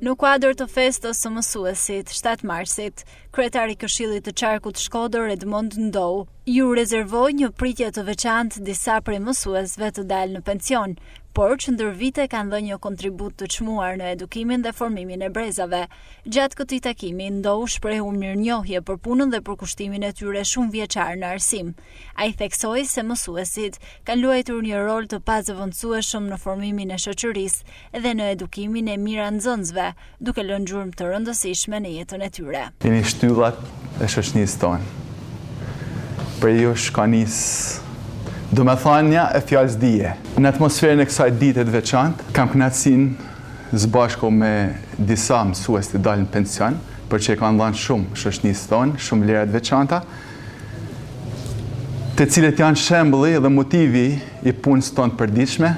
Në kuadër të festës së mësuesit 7 marsit, kryetari i Këshillit të Qarkut Shkodër Edmond Ndou ju rezervoi një pritje të veçantë disa prej mësuesve të dalë në pension, por që ndër vite kanë dhënë një kontribut të çmuar në edukimin dhe formimin e brezave. Gjatë këtij takimi, Ndou shprehu mirënjohje për punën dhe për kushtimin e tyre shumë vjeçar në arsim. Ai theksoi se mësuesit kanë luajtur një rol të pazëvendësueshëm në formimin e shoqërisë dhe në edukimin e mirë nxënësve, duke lënë gjurmë të rëndësishme në jetën e tyre. Jeni shtyllat e shoqënisë tonë. Për ju shka nisë domethënia e fjalës dije. Në atmosferën e kësaj dite të veçantë, kam kënaqësinë së bashku me disa mësues të dalin në pension, për që kanë dhënë shumë shoqënisë tonë, shumë lera të veçanta, të cilët janë shembulli dhe motivi i punës tonë të përditshme.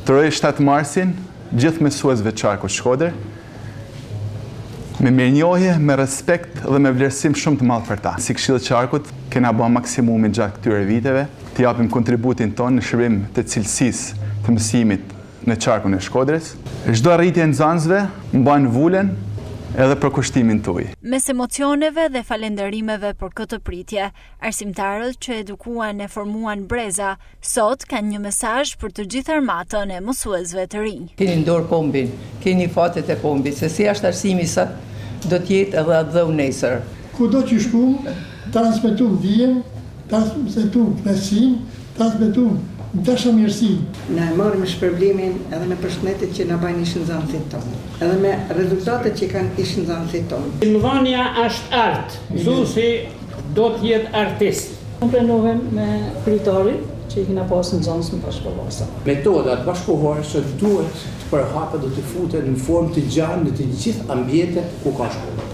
Të uroj 7 marsin gjithë mësuesve të Qarkut Shkodër, me mirënjohje, me respekt dhe me vlerësim shumë të madh për ta. Si Këshilli i Qarkut, kena bërë maksimumin gjatë këtyre viteve, të japim kontributin tonë në shërbim të cilësisë të mësimit në Qarkun e Shkodrës. Çdo arritje e nxënësve mban vulen edhe për kushtimin tuaj. Mes emocioneve dhe falënderimeve për këtë pritje, arsimtarët që edukuan e formuan breza, sot kanë një mesazh për të gjithë armatën e mësuesve të rinj. Keni ndorë kombin, keni fatet e kombit, se si është arsimi sot, do t'jetë edhe atë dheu nesër. Kudo që shku, transmetum dijen, transmetum besim, transmetum dashamirësi. Ne marrim shpërblimin edhe me përshëndetjet që na bajnë ishëndzanësit tonë, edhe me rezultatet që kanë ishëndzanësit tonë. Mëdhënia është art, mësuesi do të jetë artist. Unë prenohem me kritarit që i kena pasë nxënës në bashkëkohore. Metodat bashkëkohore që duhet të përhapet dhe të futet në formë të gjanë në të gjithë ambientet ku ka shkolla.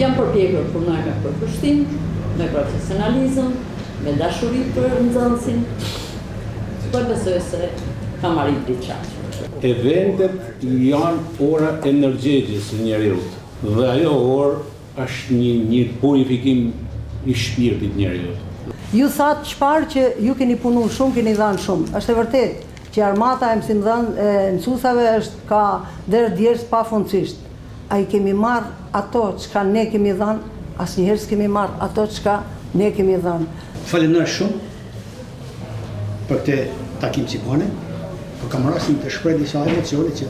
Jam përpjekur punoj me përkushtim, me profesionalizëm, me dashuri për nxënësin. Por besoj se kam arrit diçka. Eventet janë ora energjetike së njeriut dhe ajo orë është një purifikim i shpirtit njeriut. Ju thatë çfarë që ju keni punu shumë, keni dhënë shumë. Është e vërtet që armata e mësuesave është ka deri djes pafundësisht. Ai kemi marr ato çka ne kemi dhënë, asnjëherë s'kemi marr ato çka ne kemi dhënë. Falenderoj shumë për këtë takim që bone, por kam rastin të shpreh disa emocione që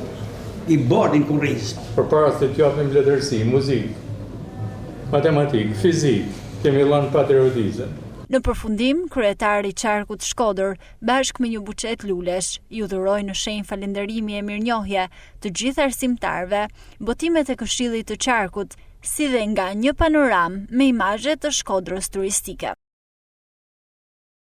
i bardhin kurrizës. Përpara se të japim letërsi, muzikë, matematikë, fizikë, kemi dhënë patriotizëm. Në përfundim, kryetari i Qarkut Shkodër, bashkë me një buqet lulesh, ju dhuroi në shenjë falënderimi e mirënjohje të gjithë arsimtarëve botimet e Këshillit të Qarkut, si dhe nga një panoramë me imazhe të Shkodrës turistike.